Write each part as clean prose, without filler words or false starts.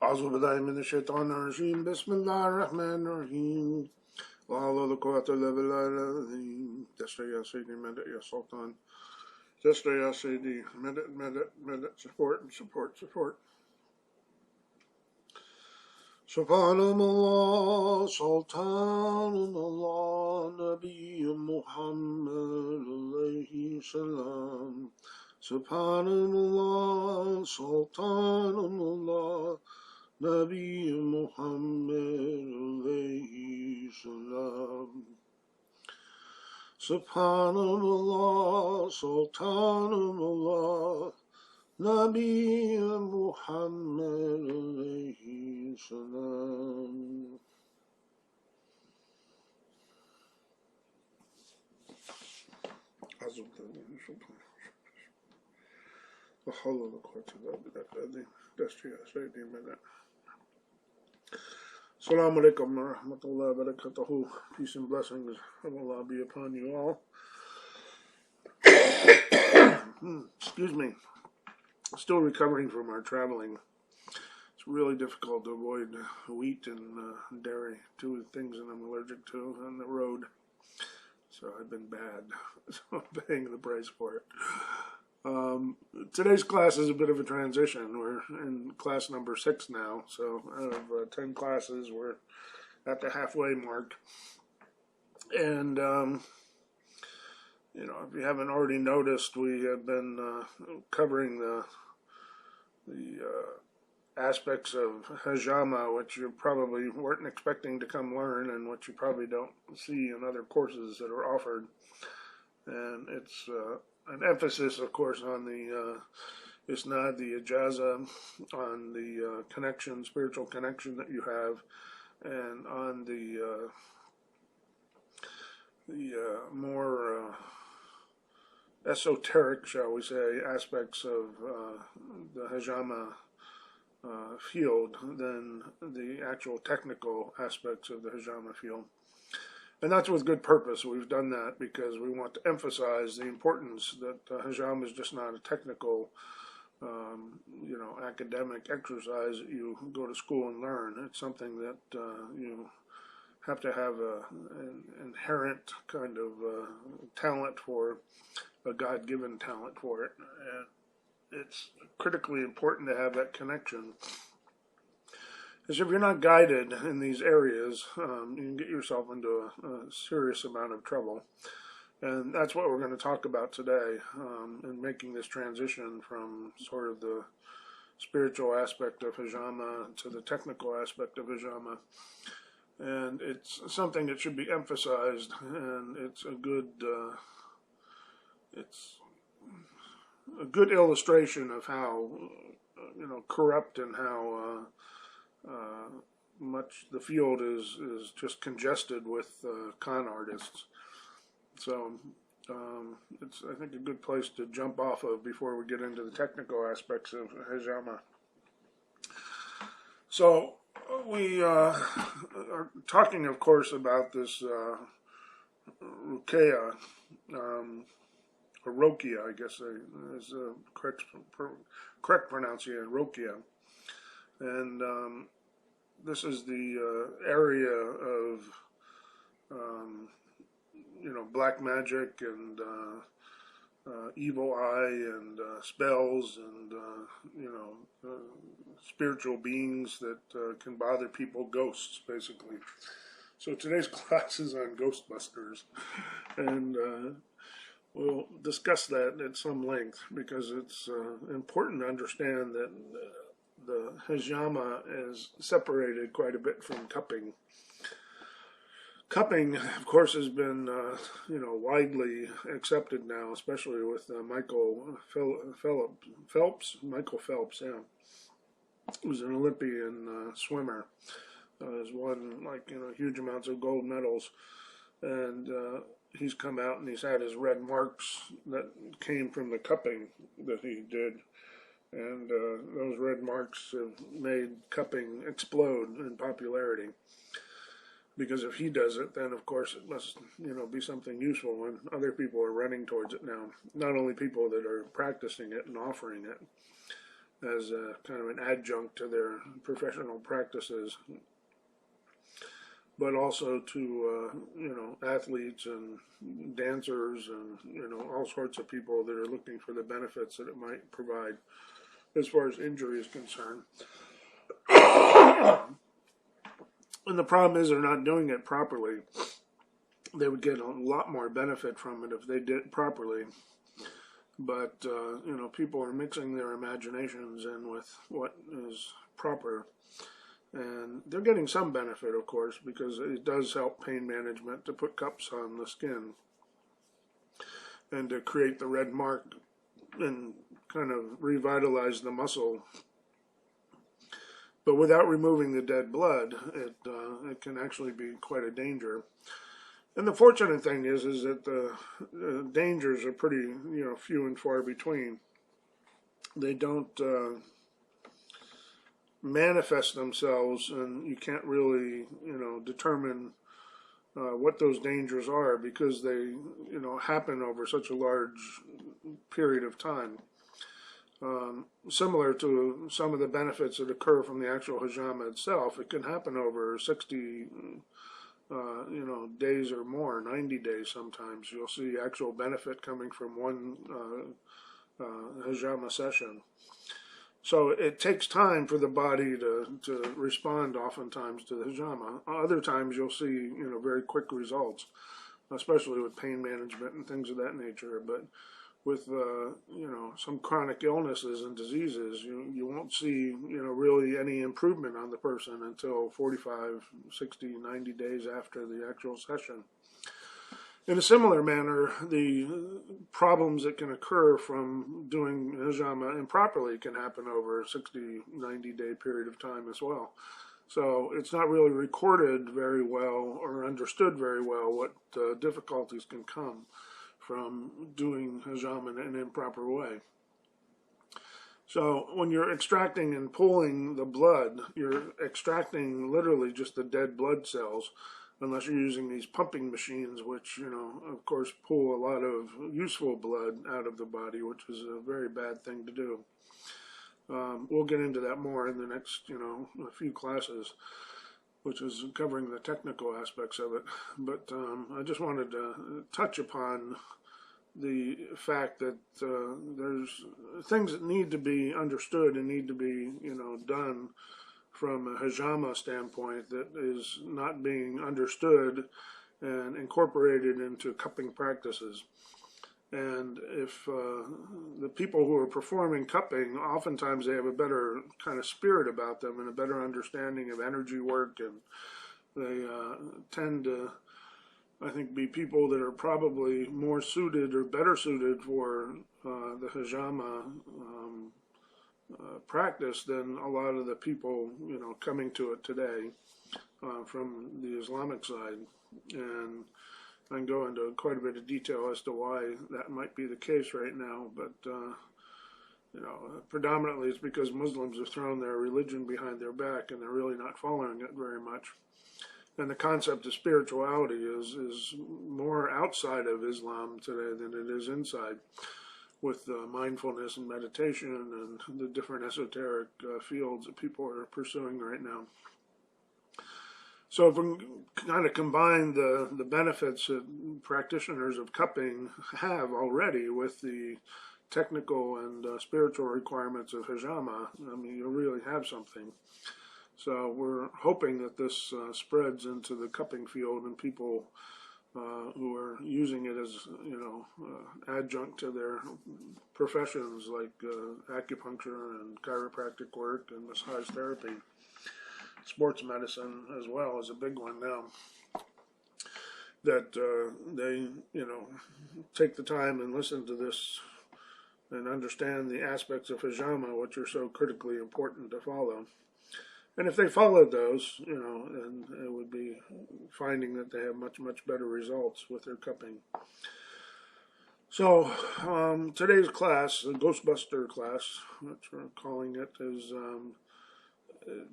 أعوذ بالله من الشيطان الرجيم بسم الله الرحمن الرحيم لا حول ولا قوة إلا بالله العظيم تسري يا سيدي مدد يا سلطان تسري يا سيدي مدد support سبحان الله سلطان الله نبي محمد عليه السلام سبحان الله سلطان الله نبي محمد عليه السلام سبحان الله سلطان الله نبي محمد عليه السلام وحول ولا قوة إلا بالله العظيم تسري من Assalamu alaikum wa rahmatullahi wa barakatuhu. Peace and blessings of Allah be upon you all. Excuse me. Still recovering from our traveling. It's really difficult to avoid wheat and dairy, two things that I'm allergic to on the road. So I've been bad. So I'm paying the price for it. Today's class is a bit of a transition. We're in class number 6 now, so out of 10 classes, we're at the halfway mark. And, you know, if you haven't already noticed, we have been covering the aspects of Hijama, which you probably weren't expecting to come learn, and which you probably don't see in other courses that are offered. And it's an emphasis, of course, on the isnad, the ijaza, on the connection, spiritual connection that you have, and on the more esoteric, shall we say, aspects of the Hijama field than the actual technical aspects of the Hijama field. And that's with good purpose. We've done that because we want to emphasize the importance that Hijama is just not a technical, you know, academic exercise that you go to school and learn. It's something that you have to have an inherent kind of talent for, a God-given talent for it. And it's critically important to have that connection. Because if you're not guided in these areas, you can get yourself into a serious amount of trouble. And that's what we're going to talk about today, in making this transition from sort of the spiritual aspect of Hijama to the technical aspect of Hijama. And it's something that should be emphasized, and it's a good illustration of how, you know, corrupt and how much the field is just congested with con artists. So it's, I think, a good place to jump off of before we get into the technical aspects of Hijama. So we are talking, of course, about this Ruqya, or Rokia, I guess is the correct pronunciation, Rokia. And this is the area of, you know, black magic and evil eye and spells and, you know, spiritual beings that can bother people, ghosts, basically. So today's class is on Ghostbusters, and we'll discuss that at some length because it's important to understand that the Hijama is separated quite a bit from cupping. Cupping, of course, has been, you know, widely accepted now, especially with Michael Phelps, yeah, who's an Olympian swimmer. Has won, like, you know, huge amounts of gold medals, and he's come out and he's had his red marks that came from the cupping that he did. And those red marks have made cupping explode in popularity. Because if he does it, then of course it must, you know, be something useful when other people are running towards it now. Not only people that are practicing it and offering it. as a kind of an adjunct to their professional practices, but also to athletes and dancers and all sorts of people that are looking for the benefits that it might provide as far as injury is concerned. And the problem is they're not doing it properly. They would get a lot more benefit from it if they did it properly. But, people are mixing their imaginations in with what is proper. And they're getting some benefit, of course, because it does help pain management to put cups on the skin and to create the red mark and kind of revitalize the muscle. But without removing the dead blood, it can actually be quite a danger. And the fortunate thing is that the dangers are pretty, few and far between. They don't manifest themselves, and you can't really, determine what those dangers are because they, happen over such a large period of time. Similar to some of the benefits that occur from the actual hijama itself, it can happen over 60 days or more, 90 days sometimes. You'll see actual benefit coming from one hijama session. So it takes time for the body to respond oftentimes to the hijama. Other times you'll see, very quick results, especially with pain management and things of that nature. But with, some chronic illnesses and diseases, you won't see, really any improvement on the person until 45, 60, 90 days after the actual session. In a similar manner, the problems that can occur from doing hijama improperly can happen over a 60, 90-day period of time as well. So it's not really recorded very well or understood very well what difficulties can come from doing hijama in an improper way. So when you're extracting and pulling the blood, you're extracting literally just the dead blood cells, unless you're using these pumping machines, which, of course, pull a lot of useful blood out of the body, which is a very bad thing to do. We'll get into that more in the next, a few classes, which is covering the technical aspects of it. But I just wanted to touch upon the fact that there's things that need to be understood and need to be, done from a hijama standpoint that is not being understood and incorporated into cupping practices. And if the people who are performing cupping, oftentimes they have a better kind of spirit about them and a better understanding of energy work, and they tend to, I think, be people that are probably more suited or better suited for the hijama practice than a lot of the people, coming to it today from the Islamic side. And I can go into quite a bit of detail as to why that might be the case right now, but predominantly it's because Muslims have thrown their religion behind their back and they're really not following it very much. And the concept of spirituality is more outside of Islam today than it is inside, with mindfulness and meditation and the different esoteric fields that people are pursuing right now. So if we kind of combine the benefits that practitioners of cupping have already with the technical and spiritual requirements of hijama, I mean, you'll really have something. So we're hoping that this spreads into the cupping field and people who are using it as, adjunct to their professions like acupuncture and chiropractic work and massage therapy. Sports medicine as well is a big one now. That they, take the time and listen to this and understand the aspects of hijama, which are so critically important to follow. And if they followed those, then it would be finding that they have much, much better results with their cupping. So today's class, the Ghostbuster class, which we're calling it, is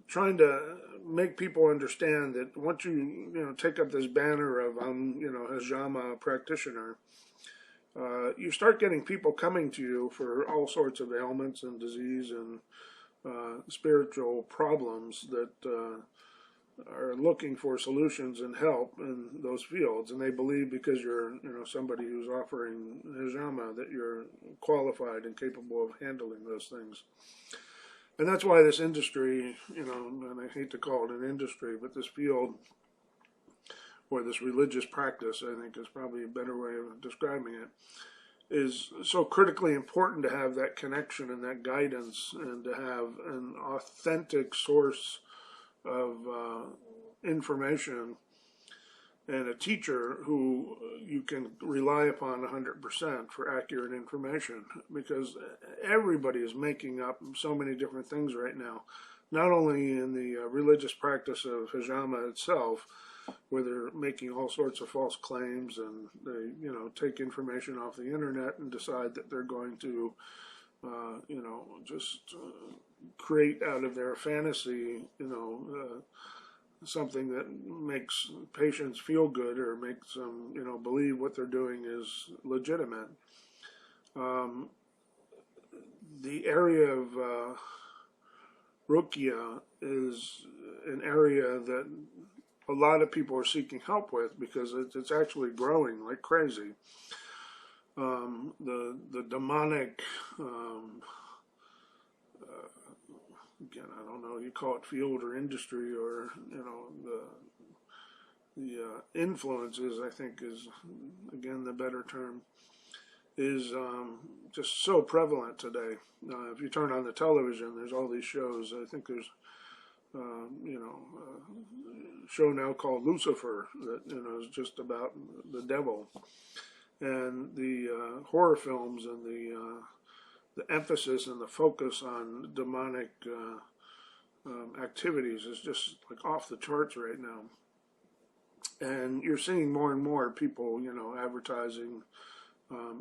trying to make people understand that once you, take up this banner of, hijama practitioner, you start getting people coming to you for all sorts of ailments and disease and spiritual problems that are looking for solutions and help in those fields, and they believe because you're, somebody who's offering hijama that you're qualified and capable of handling those things. And that's why this industry, and I hate to call it an industry, but this field or this religious practice, I think is probably a better way of describing it, is so critically important to have that connection and that guidance and to have an authentic source of information and a teacher who you can rely upon 100% for accurate information, because everybody is making up so many different things right now, not only in the religious practice of hijama itself, where they're making all sorts of false claims and they, take information off the internet and decide that they're going to, just create out of their fantasy, something that makes patients feel good or makes them, believe what they're doing is legitimate. The area of Ruqya is an area that a lot of people are seeking help with because it's actually growing like crazy. The demonic, again, I don't know, you call it field or industry or, the influences, I think is, again, the better term, is just so prevalent today. If you turn on the television, there's all these shows. I think there's, show now called Lucifer that, is just about the devil. And the horror films and the emphasis and the focus on demonic activities is just like off the charts right now. And you're seeing more and more people, advertising,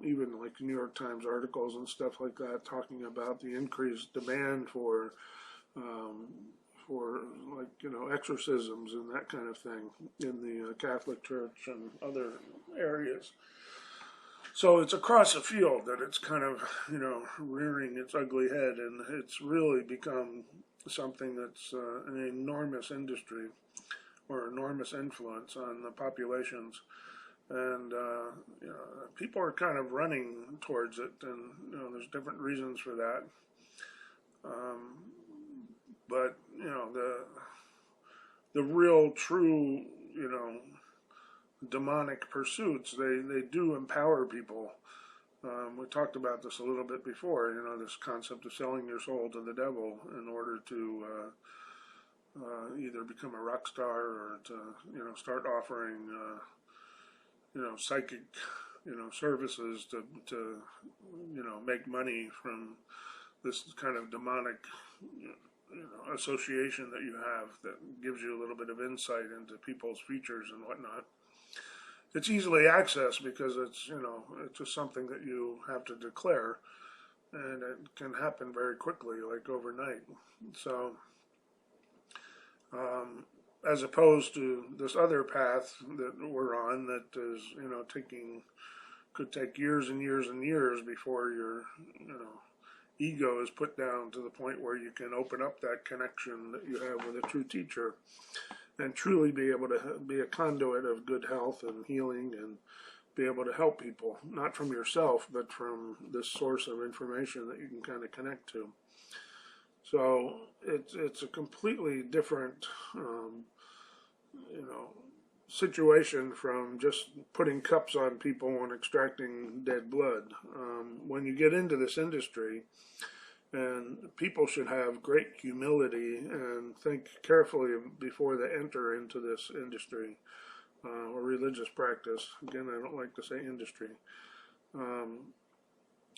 even like New York Times articles and stuff like that, talking about the increased demand for like, exorcisms and that kind of thing in the Catholic Church and other areas. So it's across the field that it's kind of, rearing its ugly head, and it's really become something that's an enormous industry or enormous influence on the populations. And, people are kind of running towards it, and, there's different reasons for that. But, the real true, demonic pursuits, they do empower people. We talked about this a little bit before, this concept of selling your soul to the devil in order to either become a rock star or to, start offering, psychic, services to make money from this kind of demonic, association that you have that gives you a little bit of insight into people's features and whatnot. It's easily accessed because it's, it's just something that you have to declare, and it can happen very quickly, like overnight. So, as opposed to this other path that we're on that is, could take years and years and years before your, ego is put down to the point where you can open up that connection that you have with a true teacher and truly be able to be a conduit of good health and healing and be able to help people, not from yourself, but from this source of information that you can kind of connect to. So it's a completely different, situation from just putting cups on people and extracting dead blood. When you get into this industry, and people should have great humility and think carefully before they enter into this industry or religious practice. Again, I don't like to say industry.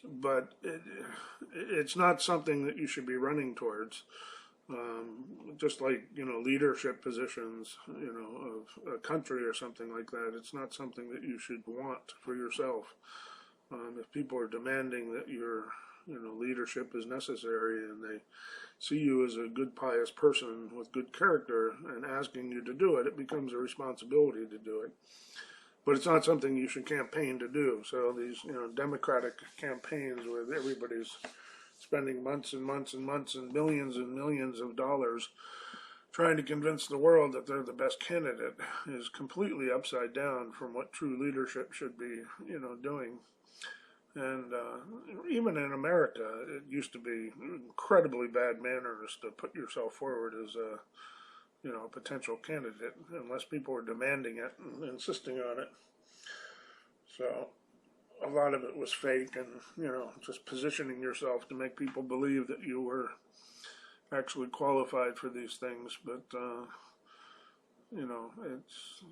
But it's not something that you should be running towards. Just like, leadership positions, of a country or something like that. It's not something that you should want for yourself. If people are demanding that your, leadership is necessary and they see you as a good, pious person with good character and asking you to do it, it becomes a responsibility to do it. but it's not something you should campaign to do. So these, democratic campaigns where everybody's spending months and months and months and millions of dollars trying to convince the world that they're the best candidate is completely upside down from what true leadership should be, doing. And even in America, it used to be incredibly bad manners to put yourself forward as a, potential candidate unless people were demanding it and insisting on it. So a lot of it was fake and, just positioning yourself to make people believe that you were actually qualified for these things. But, it's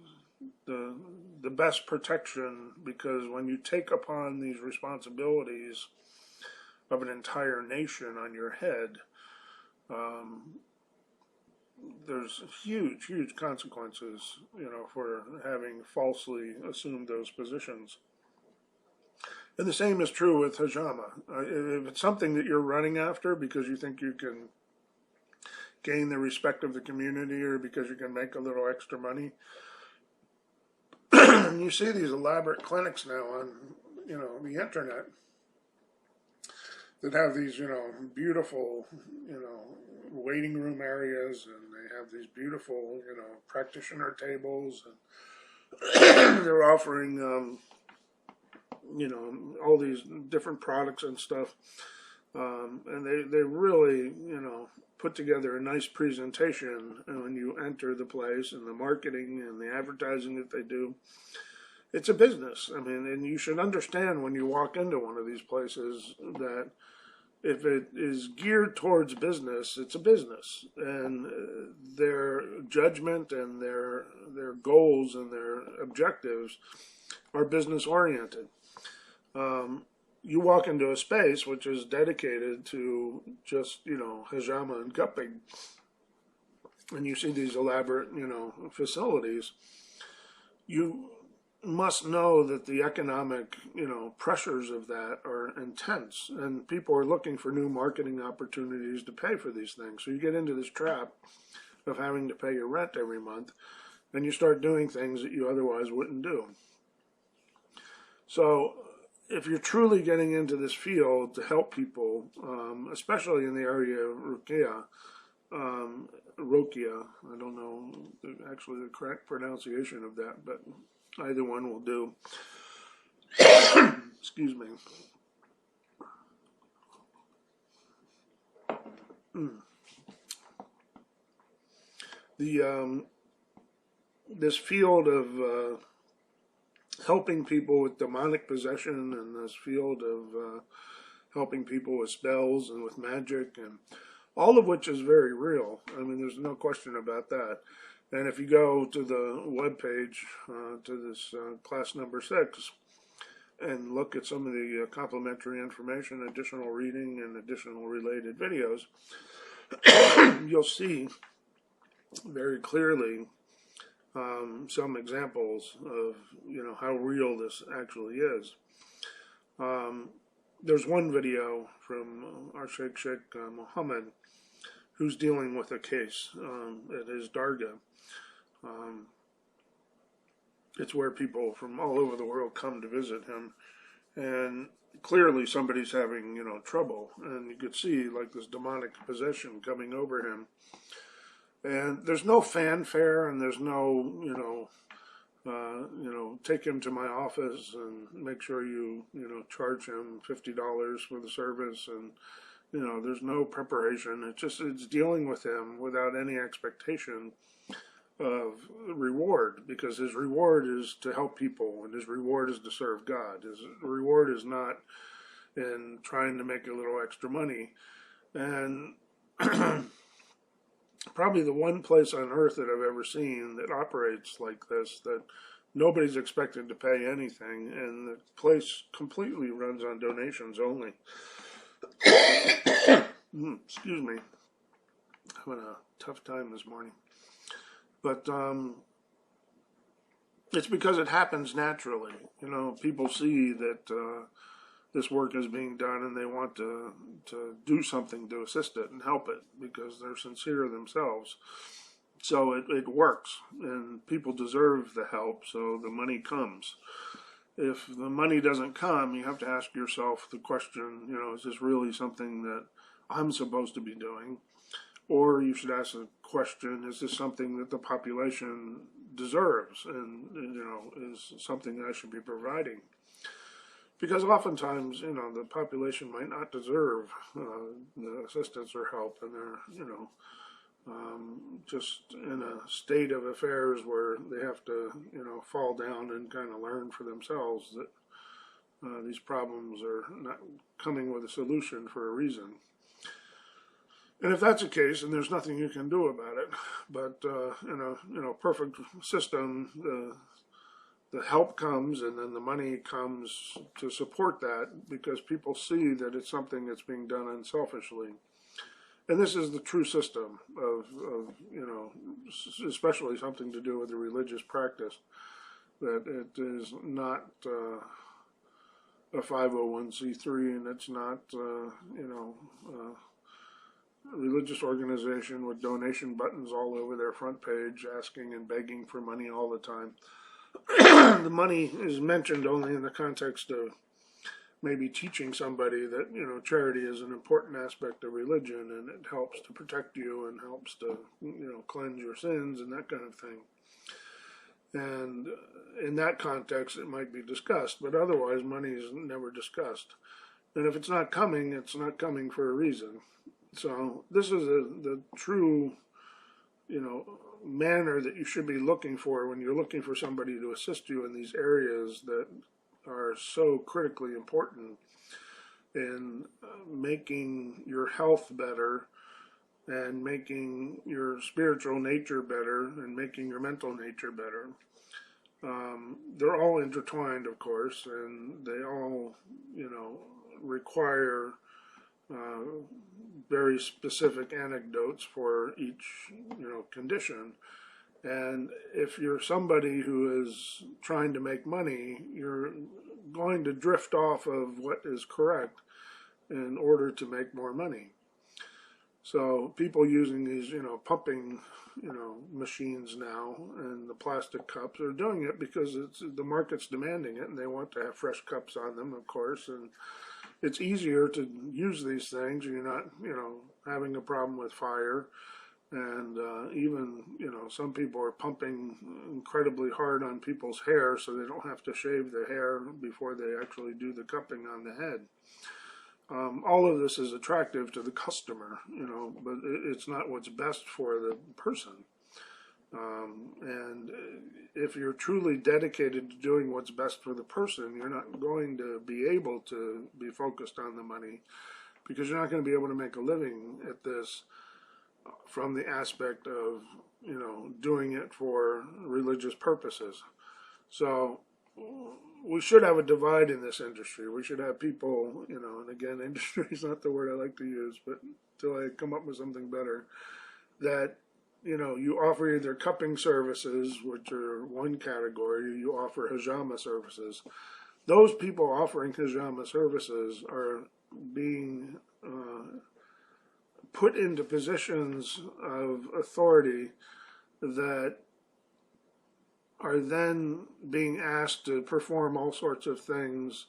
the best protection, because when you take upon these responsibilities of an entire nation on your head, there's huge consequences, for having falsely assumed those positions. And the same is true with Hijama. If it's something that you're running after because you think you can gain the respect of the community or because you can make a little extra money, and you see these elaborate clinics now on, the internet that have these, beautiful, waiting room areas, and they have these beautiful, practitioner tables, and they're offering, all these different products and stuff, and they really, put together a nice presentation when you enter the place, and the marketing and the advertising that they do. It's a business. I mean, and you should understand when you walk into one of these places that if it is geared towards business, it's a business, and their judgment and their goals and their objectives are business oriented. You walk into a space which is dedicated to just, hijama and cupping, and you see these elaborate, facilities, you must know that the economic, pressures of that are intense, and people are looking for new marketing opportunities to pay for these things. So you get into this trap of having to pay your rent every month, and you start doing things that you otherwise wouldn't do. So if you're truly getting into this field to help people, especially in the area of Rukia, I don't know actually the correct pronunciation of that, but either one will do. Excuse me. This field of helping people with demonic possession, and this field of helping people with spells and with magic, and all of which is very real. I mean, there's no question about that. And if you go to the webpage, to this class number 6, and look at some of the complimentary information, additional reading, and additional related videos, you'll see very clearly some examples of, how real this actually is. There's one video from our Sheikh Muhammad, who's dealing with a case at his dargah. It's where people from all over the world come to visit him, and clearly somebody's having, trouble, and you could see like this demonic possession coming over him. And there's no fanfare, and there's no, take him to my office and make sure you, charge him $50 for the service, and, there's no preparation. It's dealing with him without any expectation of reward, because his reward is to help people, and his reward is to serve God. His reward is not in trying to make a little extra money. And probably the one place on earth that I've ever seen that operates like this, that nobody's expected to pay anything, and the place completely runs on donations only. Excuse me. Having a tough time this morning. But it's because it happens naturally. People see that this work is being done, and they want to do something to assist it and help it because they're sincere themselves. So it works, and people deserve the help, so the money comes. If the money doesn't come, you have to ask yourself the question, is this really something that I'm supposed to be doing? Or you should ask the question, is this something that the population deserves and, is something that I should be providing? Because oftentimes, the population might not deserve the assistance or help, and they're, just in a state of affairs where they have to, fall down and kind of learn for themselves that these problems are not coming with a solution for a reason. And if that's the case, then there's nothing you can do about it. But in a perfect system, the help comes, and then the money comes to support that because people see that it's something that's being done unselfishly. And this is the true system of especially something to do with the religious practice, that it is not a 501c3, and it's not, a religious organization with donation buttons all over their front page asking and begging for money all the time. The money is mentioned only in the context of maybe teaching somebody that, charity is an important aspect of religion, and it helps to protect you and helps to, cleanse your sins and that kind of thing. And in that context, it might be discussed, but otherwise money is never discussed. And if it's not coming for a reason. So this is the true, manner that you should be looking for when you're looking for somebody to assist you in these areas that are so critically important in making your health better and making your spiritual nature better and making your mental nature better. They're all intertwined, of course, and they all, require very specific anecdotes for each, condition. And if you're somebody who is trying to make money, you're going to drift off of what is correct in order to make more money. So people using these, pumping, machines now and the plastic cups are doing it because the market's demanding it, and they want to have fresh cups on them, of course, and it's easier to use these things. You're not, having a problem with fire. And even, some people are pumping incredibly hard on people's hair so they don't have to shave their hair before they actually do the cupping on the head. All of this is attractive to the customer, but it's not what's best for the person. And if you're truly dedicated to doing what's best for the person, you're not going to be able to be focused on the money, because you're not going to be able to make a living at this from the aspect of, doing it for religious purposes. So we should have a divide in this industry. We should have people, and again, industry is not the word I like to use, but until I come up with something better, that, you offer either cupping services, which are one category, you offer hijama services. Those people offering hijama services are being put into positions of authority that are then being asked to perform all sorts of things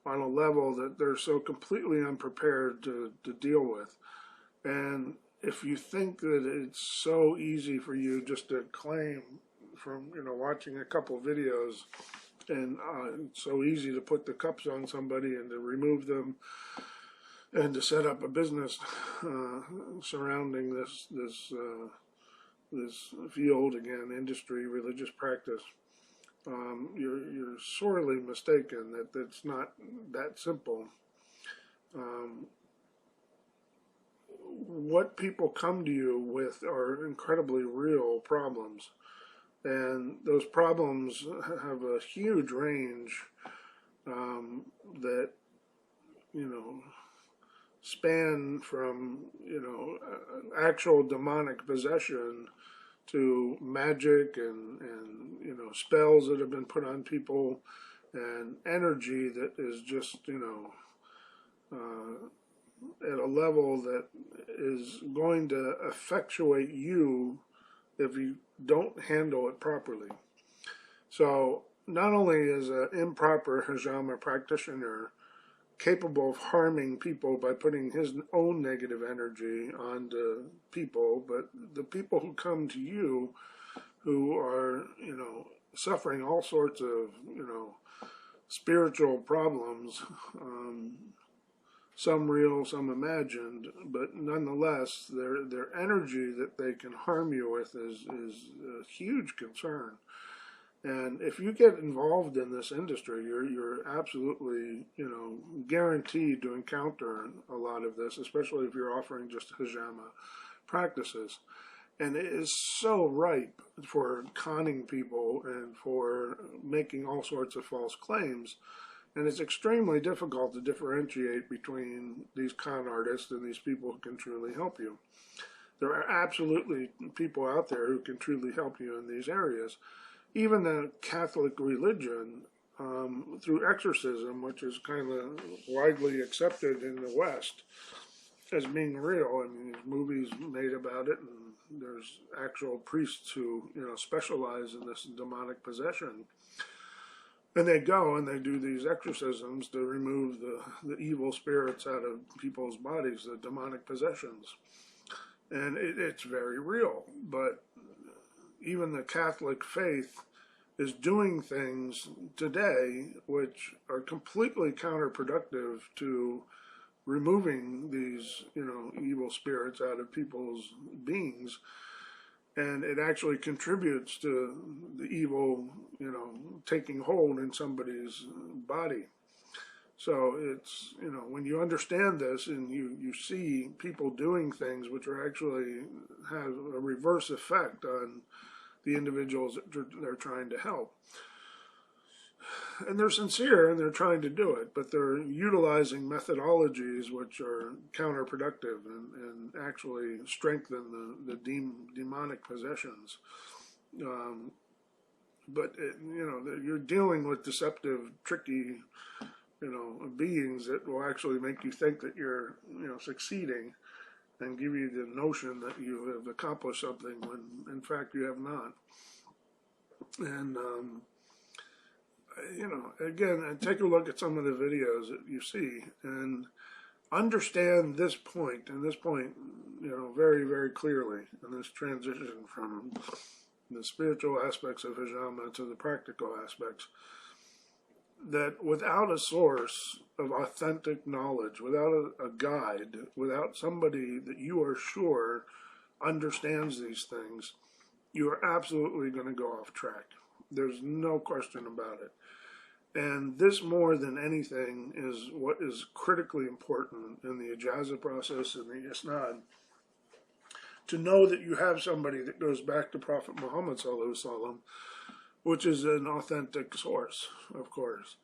on a level that they're so completely unprepared to deal with. And if you think that it's so easy for you just to claim from, watching a couple videos, and it's so easy to put the cups on somebody and to remove them and to set up a business surrounding this field, again, industry, religious practice, you're sorely mistaken that it's not that simple. What people come to you with are incredibly real problems, and those problems have a huge range that, span from, actual demonic possession to magic and spells that have been put on people, and energy that is just, at a level that is going to effectuate you if you don't handle it properly. So not only is an improper hijama practitioner capable of harming people by putting his own negative energy onto people, but the people who come to you who are, suffering all sorts of, spiritual problems, some real, some imagined, but nonetheless, their energy that they can harm you with is a huge concern. And if you get involved in this industry, you're absolutely, guaranteed to encounter a lot of this, especially if you're offering just hijama practices. And it is so ripe for conning people and for making all sorts of false claims. And it's extremely difficult to differentiate between these con artists and these people who can truly help you. There are absolutely people out there who can truly help you in these areas. Even the Catholic religion, through exorcism, which is kind of widely accepted in the West as being real. I mean, there's movies made about it, and there's actual priests who, specialize in this demonic possession. And they go and they do these exorcisms to remove the evil spirits out of people's bodies, the demonic possessions. And it's very real. But even the Catholic faith is doing things today which are completely counterproductive to removing these, evil spirits out of people's beings. And it actually contributes to the evil, taking hold in somebody's body. So it's, when you understand this and you see people doing things which are actually have a reverse effect on the individuals that they're trying to help. And they're sincere and they're trying to do it, but they're utilizing methodologies which are counterproductive and actually strengthen the demonic possessions. But you're dealing with deceptive, tricky, beings that will actually make you think that you're, succeeding and give you the notion that you have accomplished something when in fact you have not. And again, take a look at some of the videos that you see and understand this point, very, very clearly in this transition from the spiritual aspects of hijama to the practical aspects, that without a source of authentic knowledge, without a guide, without somebody that you are sure understands these things, you are absolutely going to go off track. There's no question about it. And this, more than anything, is what is critically important in the ijaza process and the isnad. To know that you have somebody that goes back to Prophet Muhammad sallallahu alaihi wasallam, which is an authentic source, of course.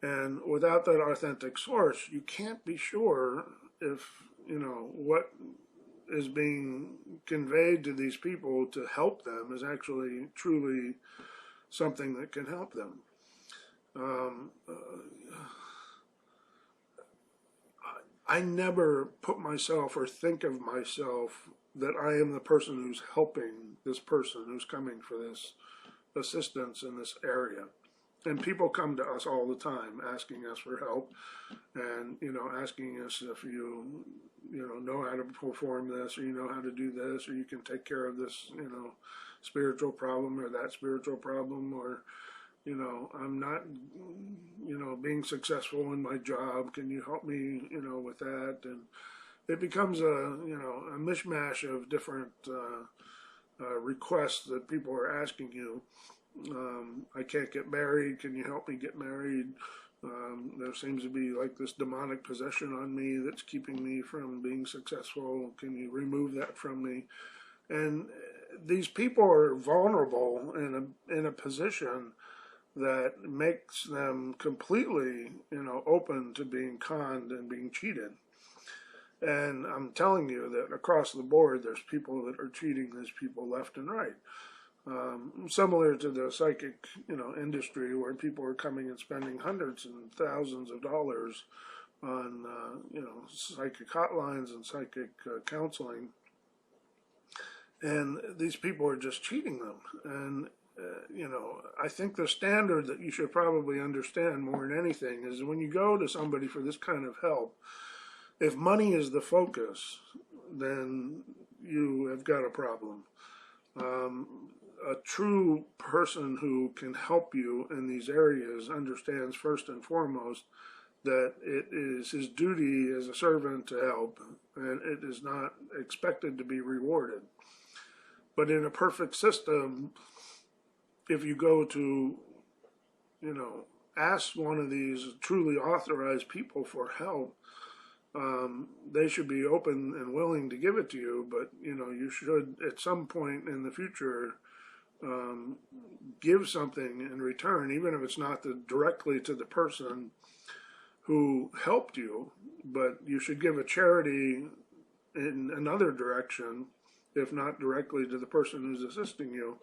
And without that authentic source, you can't be sure if, what is being conveyed to these people to help them is actually truly something that can help them. I never put myself or think of myself that I am the person who's helping this person who's coming for this assistance in this area. And people come to us all the time asking us for help and, asking us if you, know how to perform this, or you know how to do this, or you can take care of this, spiritual problem or that spiritual problem, or, I'm not, being successful in my job. Can you help me, with that? And it becomes a mishmash of different requests that people are asking you. I can't get married. Can you help me get married? There seems to be like this demonic possession on me that's keeping me from being successful. Can you remove that from me? And these people are vulnerable in a position that makes them completely, open to being conned and being cheated. And I'm telling you that across the board, there's people that are cheating these people left and right. Similar to the psychic, industry, where people are coming and spending hundreds and thousands of dollars on, psychic hotlines and psychic counseling. And these people are just cheating them. And, you know, I think the standard that you should probably understand more than anything is when you go to somebody for this kind of help, if money is the focus, then you have got a problem. A true person who can help you in these areas understands first and foremost that it is his duty as a servant to help, and it is not expected to be rewarded. But in a perfect system, if you go to, you know, ask one of these truly authorized people for help, they should be open and willing to give it to you. But, you know, you should at some point in the future give something in return, even if it's not directly to the person who helped you, but you should give a charity in another direction, if not directly to the person who's assisting you.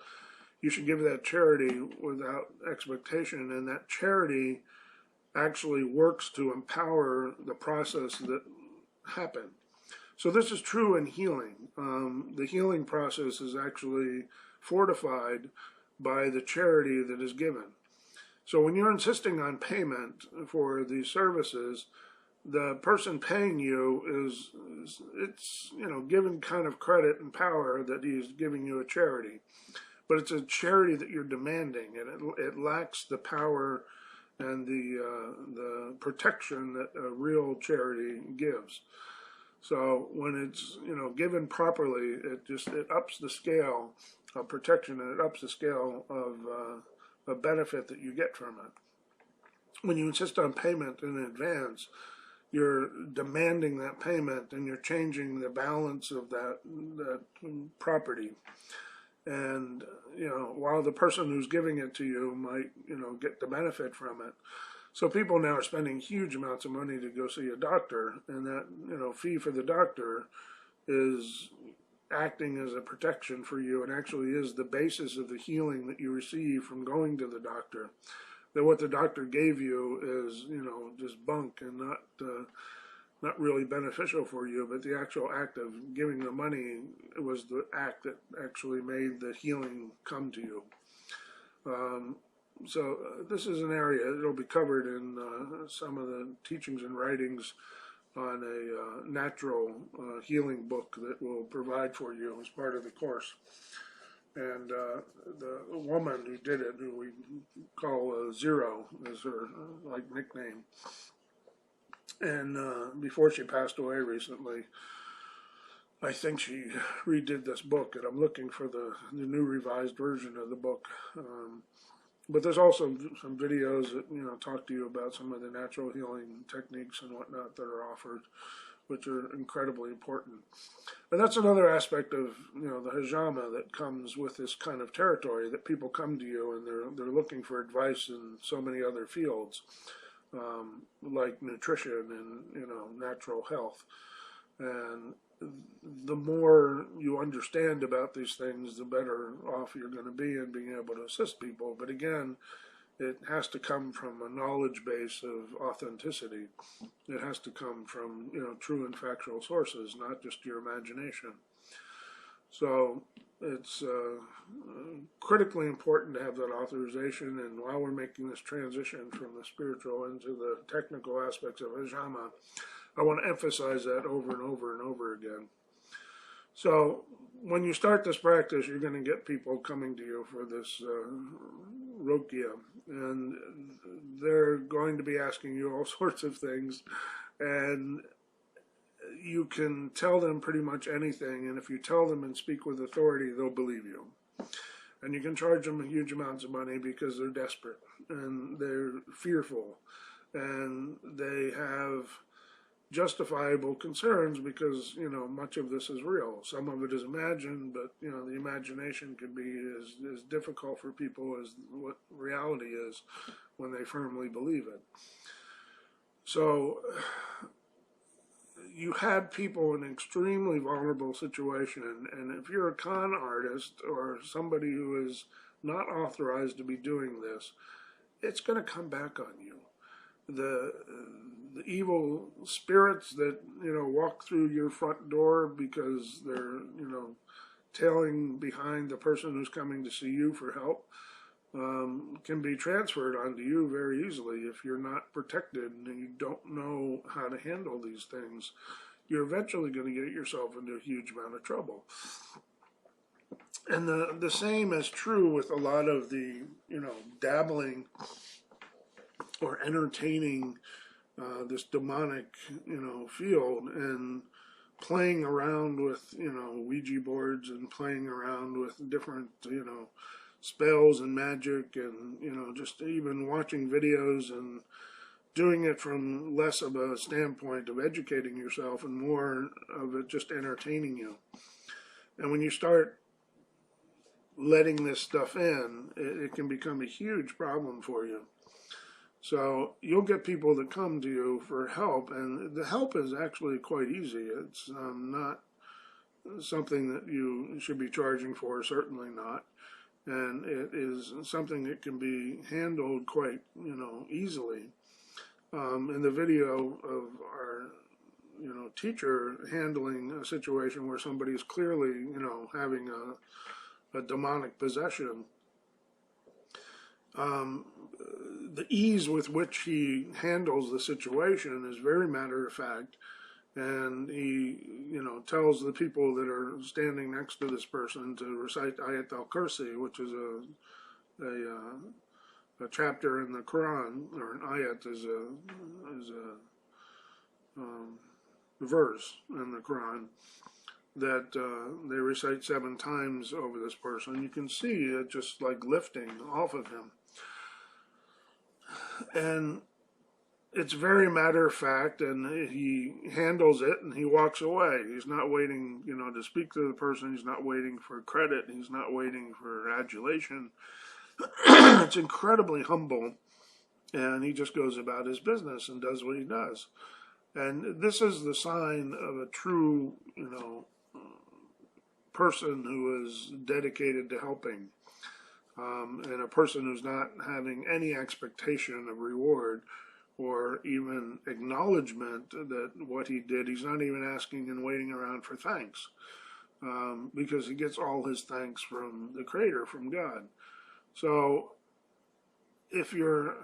You should give that charity without expectation, and that charity actually works to empower the process that happened. So this is true in healing. The healing process is actually fortified by the charity that is given. So when you're insisting on payment for these services, the person paying you it's, you know, given kind of credit and power that he's giving you a charity. But it's a charity that you're demanding, and it lacks the power and the protection that a real charity gives. So when it's, you know, given properly, it ups the scale of protection, and it ups the scale of a benefit that you get from it. When you insist on payment in advance, you're demanding that payment, and you're changing the balance of that property. And, you know, while the person who's giving it to you might, you know, get the benefit from it. So people now are spending huge amounts of money to go see a doctor, and that, you know, fee for the doctor is acting as a protection for you, and actually is the basis of the healing that you receive from going to the doctor. That what the doctor gave you is, you know, just bunk and not really beneficial for you, but the actual act of giving the money was the act that actually made the healing come to you. So this is an area that will be covered in some of the teachings and writings on a natural healing book that we'll provide for you as part of the course. And the woman who did it, who we call Zero, is her nickname. And before she passed away recently, I think she redid this book, and I'm looking for the new revised version of the book. But there's also some videos that, you know, talk to you about some of the natural healing techniques and whatnot that are offered, which are incredibly important. And that's another aspect of, you know, the Hijama that comes with this kind of territory, that people come to you and they're looking for advice in so many other fields, like nutrition and, you know, natural health. And the more you understand about these things, the better off you're going to be in being able to assist people. But again, it has to come from a knowledge base of authenticity. It has to come from, you know, true and factual sources, not just your imagination. So it's critically important to have that authorization. And while we're making this transition from the spiritual into the technical aspects of Hijama, I want to emphasize that over and over and over again. So when you start this practice, you're going to get people coming to you for this Rokia, and they're going to be asking you all sorts of things, and you can tell them pretty much anything, and if you tell them and speak with authority, they'll believe you. And you can charge them huge amounts of money because they're desperate, and they're fearful, and they have justifiable concerns because, you know, much of this is real. Some of it is imagined, but, you know, the imagination can be as difficult for people as what reality is when they firmly believe it. So you had people in an extremely vulnerable situation, and if you're a con artist or somebody who is not authorized to be doing this, it's going to come back on you. The evil spirits that, you know, walk through your front door because they're, you know, tailing behind the person who's coming to see you for help can be transferred onto you very easily if you're not protected and you don't know how to handle these things. You're eventually going to get yourself into a huge amount of trouble. And the same is true with a lot of the, dabbling or entertaining this demonic, field, and playing around with, Ouija boards and playing around with different, spells and magic, and, just even watching videos and doing it from less of a standpoint of educating yourself and more of it just entertaining you. And when you start letting this stuff in, it can become a huge problem for you. So you'll get people that come to you for help, and the help is actually quite easy. It's not something that you should be charging for, certainly not. And it is something that can be handled quite, easily. In the video of our, teacher handling a situation where somebody's clearly, having a demonic possession, the ease with which he handles the situation is very matter of fact, and he, tells the people that are standing next to this person to recite Ayat al-Kursi, which is a chapter in the Quran, or an ayat is a verse in the Quran that they recite 7 times over this person. You can see it just like lifting off of him. And it's very matter of fact, and he handles it and he walks away. He's not waiting, to speak to the person. He's not waiting for credit. He's not waiting for adulation. It's incredibly humble, and he just goes about his business and does what he does. And this is the sign of a true, person who is dedicated to helping, and a person who's not having any expectation of reward or even acknowledgement that what he did. He's not even asking and waiting around for thanks, because he gets all his thanks from the Creator, from God. So if you're,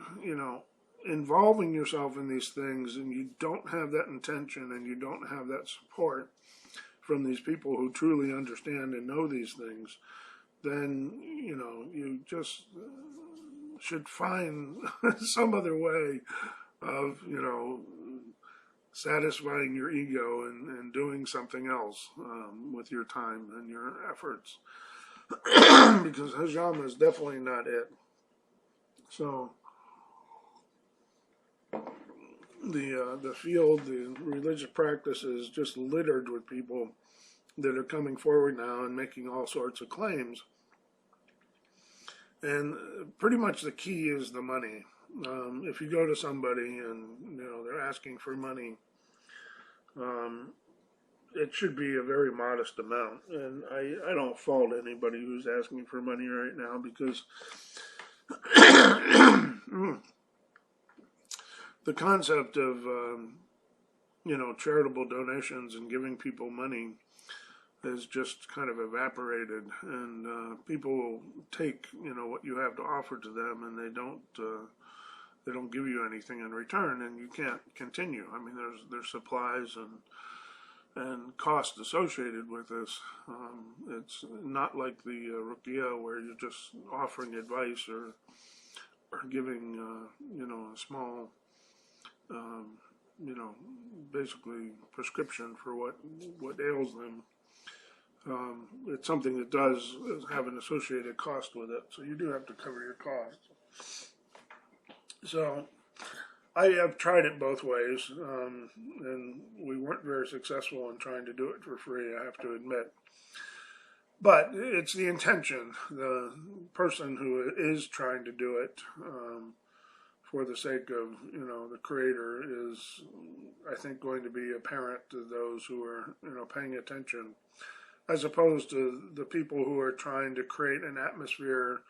involving yourself in these things and you don't have that intention and you don't have that support from these people who truly understand and know these things, then, you just should find some other way of, satisfying your ego and doing something else with your time and your efforts. Because Hijama is definitely not it. So the field, the religious practice is just littered with people that are coming forward now and making all sorts of claims. And pretty much the key is the money. If you go to somebody and, they're asking for money, it should be a very modest amount. And I don't fault anybody who's asking for money right now, because the concept of, charitable donations and giving people money has just kind of evaporated, and people will take, what you have to offer to them, and they don't give you anything in return, and you can't continue. I mean, there's supplies and costs associated with this. It's not like the ruqyah where you're just offering advice or giving, a small, basically prescription for what ails them. It's something that does have an associated cost with it, so you do have to cover your costs. So I have tried it both ways, and we weren't very successful in trying to do it for free, I have to admit. But it's the intention. The person who is trying to do it for the sake of, the Creator is, I think, going to be apparent to those who are, paying attention, as opposed to the people who are trying to create an atmosphere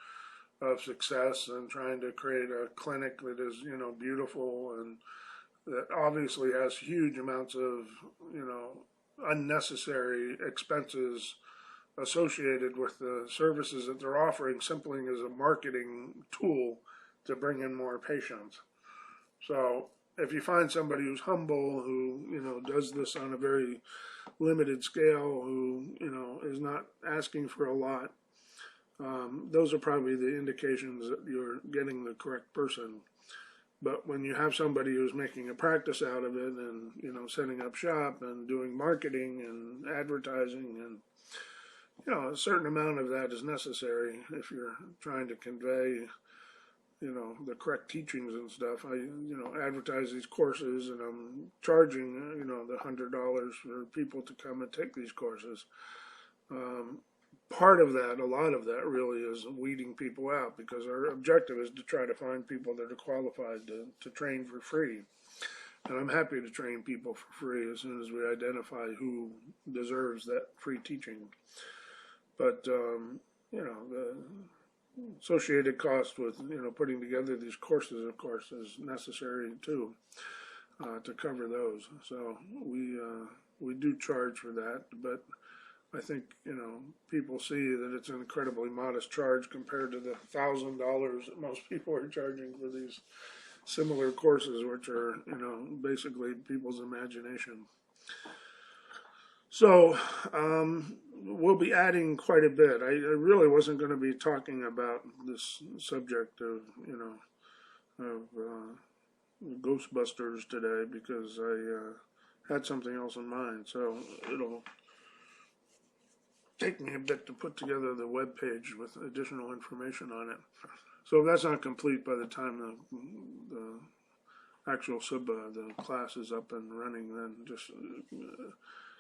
of success and trying to create a clinic that is, beautiful and that obviously has huge amounts of, unnecessary expenses associated with the services that they're offering simply as a marketing tool to bring in more patients. So if you find somebody who's humble, who, does this on a very limited scale, who, is not asking for a lot, those are probably the indications that you're getting the correct person. But when you have somebody who's making a practice out of it and, setting up shop and doing marketing and advertising and, a certain amount of that is necessary if you're trying to convey, the correct teachings and stuff. I, advertise these courses and I'm charging, the $100 for people to come and take these courses. Part of that, a lot of that really is weeding people out, because our objective is to try to find people that are qualified to train for free. And I'm happy to train people for free as soon as we identify who deserves that free teaching. But, the associated cost with, putting together these courses, of course, is necessary too, to cover those. So we do charge for that, but I think, people see that it's an incredibly modest charge compared to the $1,000 that most people are charging for these similar courses, which are, basically people's imagination. So we'll be adding quite a bit. I really wasn't going to be talking about this subject of, Ghostbusters today, because I had something else in mind. So it'll take me a bit to put together the web page with additional information on it. So if that's not complete by the time the actual the class is up and running, then just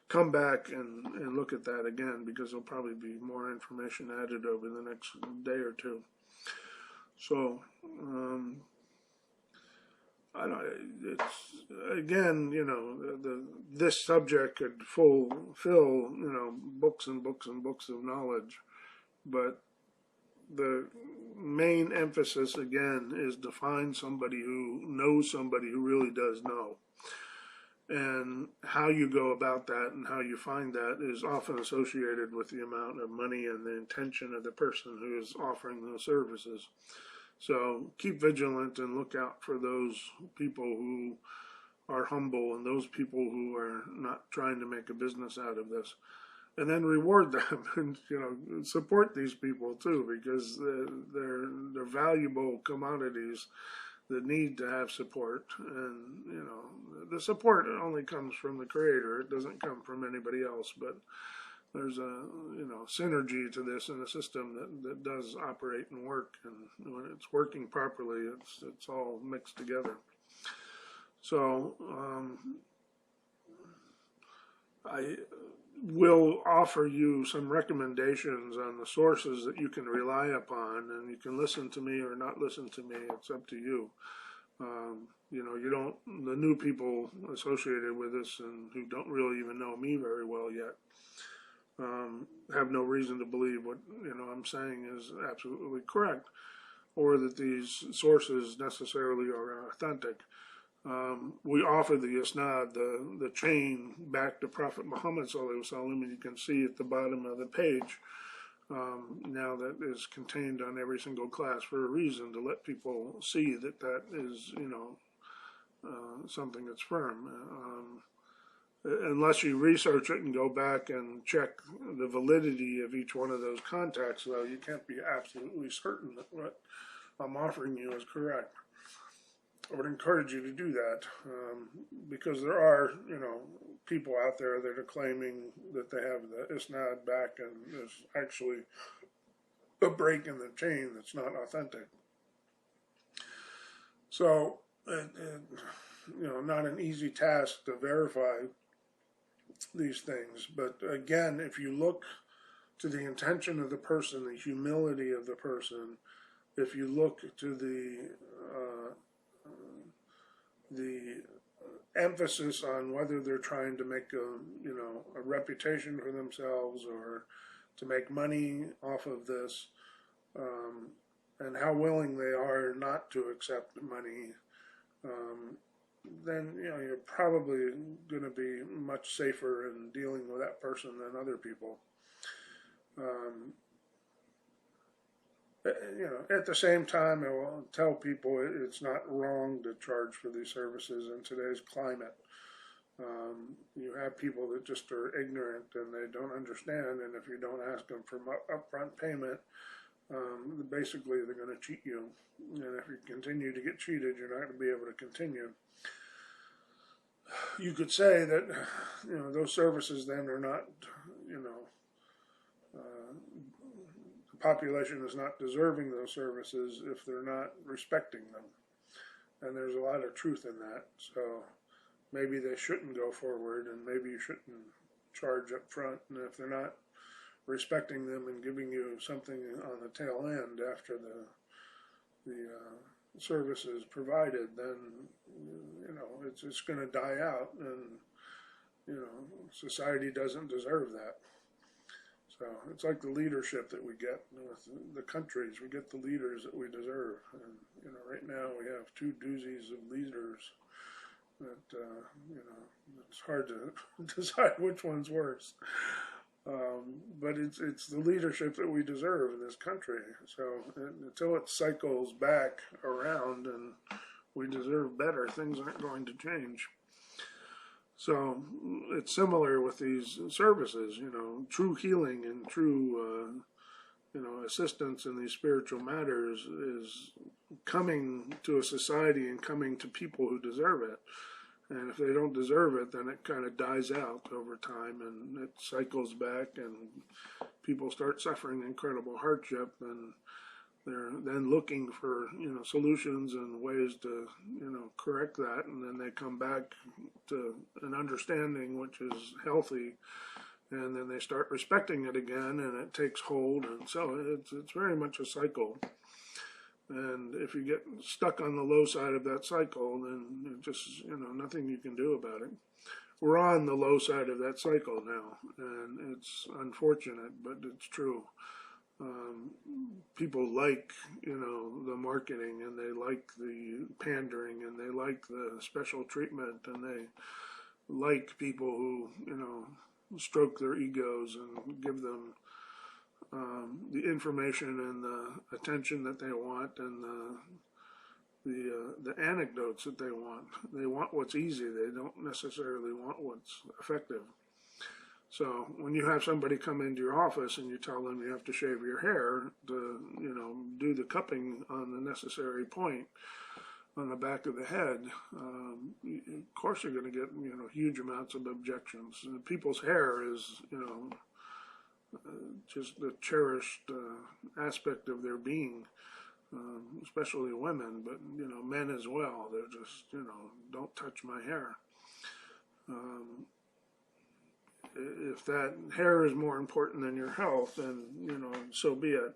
come back and look at that again, because there'll probably be more information added over the next day or two. So it's, again, this subject could fill, books and books and books of knowledge, but the main emphasis, again, is to find somebody who knows somebody who really does know. And how you go about that and how you find that is often associated with the amount of money and the intention of the person who is offering those services. So keep vigilant and look out for those people who are humble and those people who are not trying to make a business out of this. And then reward them and, support these people too, because they're valuable commodities that need to have support. And, the support only comes from the creator. It doesn't come from anybody else, but there's a, synergy to this in a system that does operate and work. And when it's working properly, it's all mixed together. So, I will offer you some recommendations on the sources that you can rely upon, and you can listen to me or not listen to me. It's up to you. The new people associated with this and who don't really even know me very well yet, have no reason to believe what, I'm saying is absolutely correct, or that these sources necessarily are authentic. We offer the isnad, the chain back to Prophet Muhammad sallallahu alaihi wasallam, and you can see at the bottom of the page, now that is contained on every single class for a reason, to let people see that that is, something that's firm. Unless you research it and go back and check the validity of each one of those contacts, though, you can't be absolutely certain that what I'm offering you is correct. I would encourage you to do that, because there are, people out there that are claiming that they have the isnad back, and there's actually a break in the chain that's not authentic. So, not an easy task to verify these things. But again, if you look to the intention of the person, the humility of the person, if you look to the emphasis on whether they're trying to make a reputation for themselves or to make money off of this, and how willing they are not to accept money, then you're probably going to be much safer in dealing with that person than other people. Um, at the same time, I will tell people it's not wrong to charge for these services in today's climate. You have people that just are ignorant and they don't understand, and if you don't ask them for upfront payment, basically they're going to cheat you. And if you continue to get cheated, you're not going to be able to continue. You could say that, those services then are not, the population is not deserving those services if they're not respecting them. And there's a lot of truth in that. So maybe they shouldn't go forward, and maybe you shouldn't charge up front. And if they're not respecting them and giving you something on the tail end after the service is provided, then it's going to die out, and society doesn't deserve that. So it's like the leadership that we get with the countries. We get the leaders that we deserve, and right now we have two doozies of leaders that it's hard to decide which one's worse. But it's the leadership that we deserve in this country. So until it cycles back around and we deserve better, things aren't going to change. So it's similar with these services. True healing and true assistance in these spiritual matters is coming to a society and coming to people who deserve it. And if they don't deserve it, then it kind of dies out over time, and it cycles back, and people start suffering incredible hardship, and they're then looking for solutions and ways to correct that, and then they come back to an understanding which is healthy, and then they start respecting it again, and it takes hold, and so it's very much a cycle. And if you get stuck on the low side of that cycle, then it just, nothing you can do about it. We're on the low side of that cycle now, and it's unfortunate, but it's true. People like, the marketing, and they like the pandering, and they like the special treatment, and they like people who, stroke their egos and give them the information and the attention that they want, and the anecdotes that they want. They want what's easy. They don't necessarily want what's effective. So when you have somebody come into your office and you tell them you have to shave your hair to, do the cupping on the necessary point on the back of the head, of course you're going to get, huge amounts of objections. And people's hair is, just the cherished aspect of their being, especially women, but men as well. They're just don't touch my hair. If that hair is more important than your health, then so be it.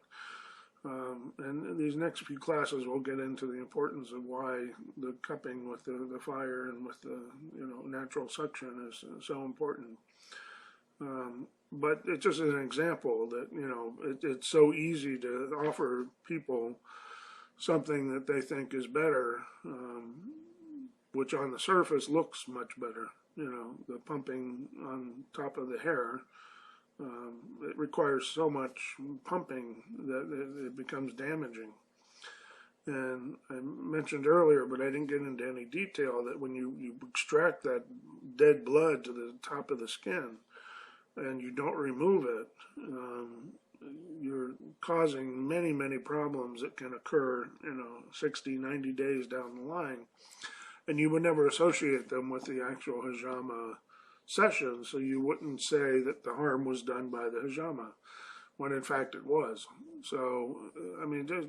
And these next few classes we'll get into the importance of why the cupping with the fire and with the natural suction is so important. But it's just an example that, it's so easy to offer people something that they think is better, which on the surface looks much better. The pumping on top of the hair, it requires so much pumping that it becomes damaging. And I mentioned earlier, but I didn't get into any detail, that when you extract that dead blood to the top of the skin, and you don't remove it, you're causing many, many problems that can occur, 60, 90 days down the line. And you would never associate them with the actual Hijama session, so you wouldn't say that the harm was done by the Hijama, when in fact it was. So,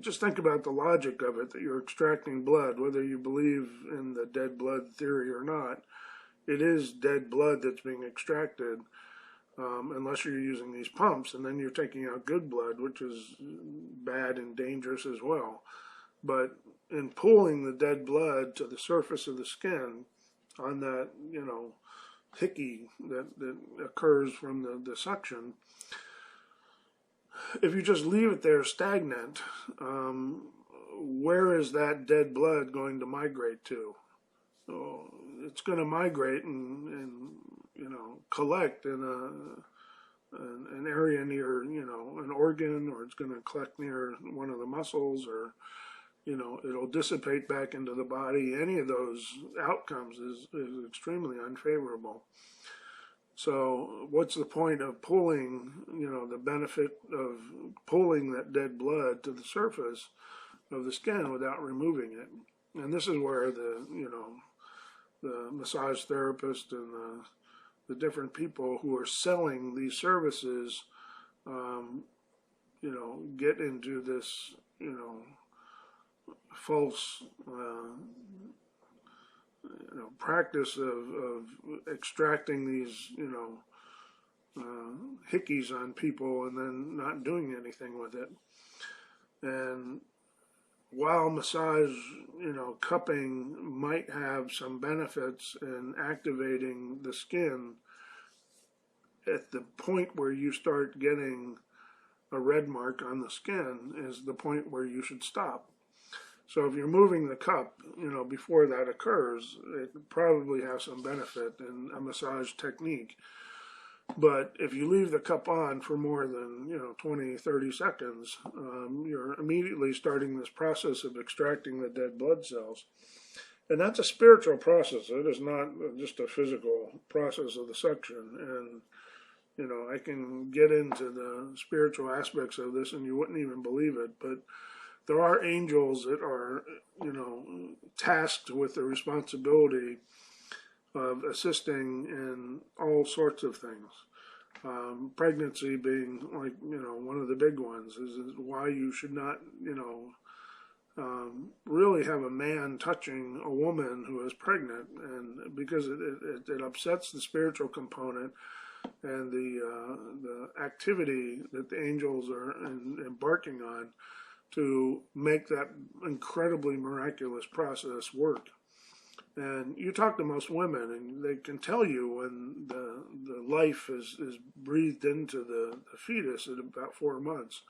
just think about the logic of it, that you're extracting blood, whether you believe in the dead blood theory or not. It is dead blood that's being extracted, unless you're using these pumps, and then you're taking out good blood, which is bad and dangerous as well. But in pulling the dead blood to the surface of the skin on that, hickey that occurs from the suction, if you just leave it there stagnant, where is that dead blood going to migrate to? It's going to migrate and collect in an area near, an organ, or it's going to collect near one of the muscles, or it'll dissipate back into the body. Any of those outcomes is extremely unfavorable. So what's the point of pulling, the benefit of pulling that dead blood to the surface of the skin without removing it? And this is where the massage therapist and the different people who are selling these services, get into this, false, practice of extracting these, hickeys on people and then not doing anything with it. And while massage, cupping might have some benefits in activating the skin, at the point where you start getting a red mark on the skin is the point where you should stop. So if you're moving the cup, before that occurs, it probably has some benefit in a massage technique. But if you leave the cup on for more than 20, 30 seconds, you're immediately starting this process of extracting the dead blood cells. And that's a spiritual process. It is not just a physical process of the suction. And, I can get into the spiritual aspects of this and you wouldn't even believe it. But there are angels that are, tasked with the responsibility of assisting in all sorts of things. Pregnancy being one of the big ones is why you should not, really have a man touching a woman who is pregnant, and because it upsets the spiritual component and the activity that the angels are embarking on to make that incredibly miraculous process work. And you talk to most women, and they can tell you when the life is breathed into the fetus at about 4 months.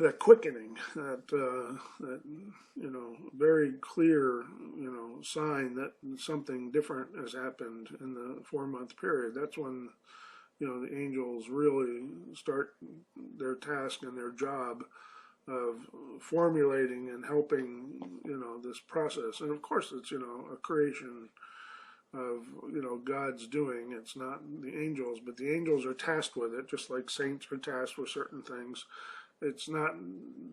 That quickening, that very clear, sign that something different has happened in the 4-month period. That's when, the angels really start their task and their job of formulating and helping, this process. And of course, it's, a creation of, God's doing. It's not the angels, but the angels are tasked with it, just like saints are tasked with certain things. It's not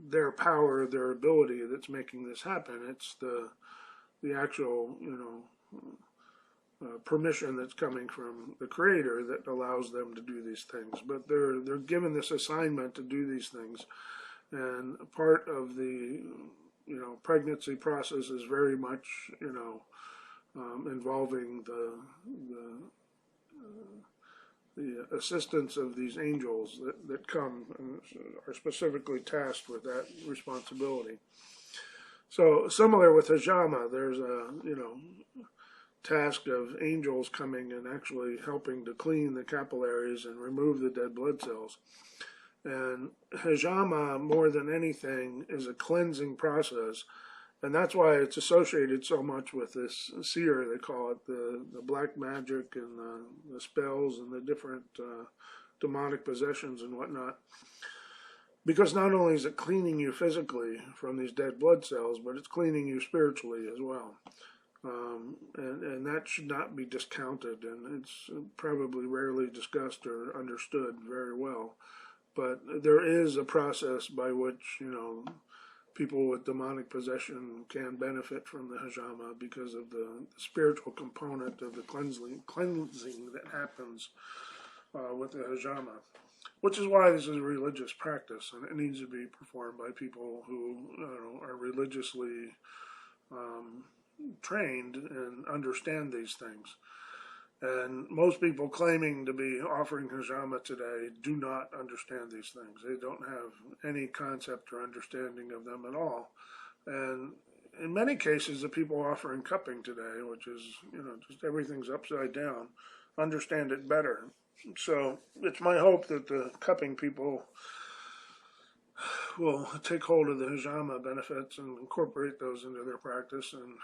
their power, their ability that's making this happen. It's the actual, permission that's coming from the Creator that allows them to do these things. But they're given this assignment to do these things, and part of the pregnancy process is very much involving the assistance of these angels that come and are specifically tasked with that responsibility. So similar with Hijama, there's a task of angels coming and actually helping to clean the capillaries and remove the dead blood cells. And Hijama, more than anything, is a cleansing process. And that's why it's associated so much with this seer, they call it, the black magic and the spells and the different demonic possessions and whatnot. Because not only is it cleaning you physically from these dead blood cells, but it's cleaning you spiritually as well. And that should not be discounted, and it's probably rarely discussed or understood very well. But there is a process by which, people with demonic possession can benefit from the Hijama because of the spiritual component of the cleansing that happens with the Hijama. Which is why this is a religious practice, and it needs to be performed by people who are religiously trained and understand these things. And most people claiming to be offering Hijama today do not understand these things. They don't have any concept or understanding of them at all. And in many cases, the people offering cupping today, which is, just everything's upside down, understand it better. So it's my hope that the cupping people will take hold of the Hijama benefits and incorporate those into their practice. And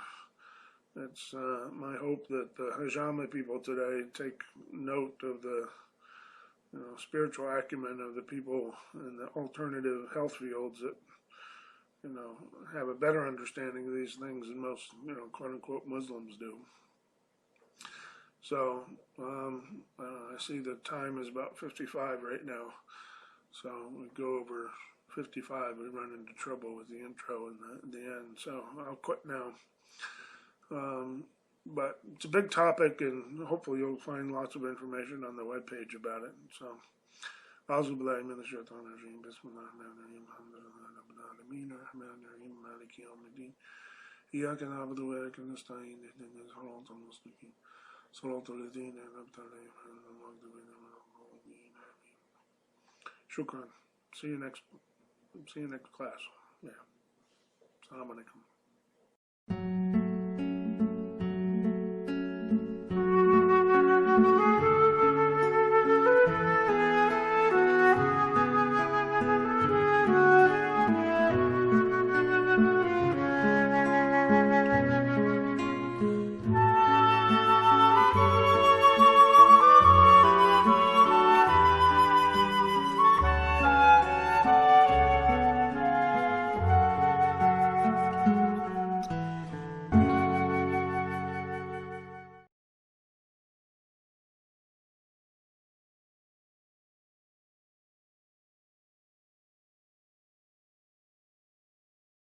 it's my hope that the Hijama people today take note of the spiritual acumen of the people in the alternative health fields that, have a better understanding of these things than most, quote unquote Muslims do. So, I see the time is about 55 right now. So we go over 55, we run into trouble with the intro and the end. So I'll quit now. But it's a big topic, and hopefully you'll find lots of information on the webpage about it. So, أعوذ بالله من الشيطان الرجيم بسم الله الرحمن الرحيم الحمد لله رب العالمين الرحمن الرحيم مالك يوم الدين إياك نعبد وإياك نستعين اهدنا الصراط المستقيم صراط الذين أنعمت عليهم غير المغضوب عليهم ولا الضالين آمين. Shukran. See you next class. Yeah. Assalamu alaikum.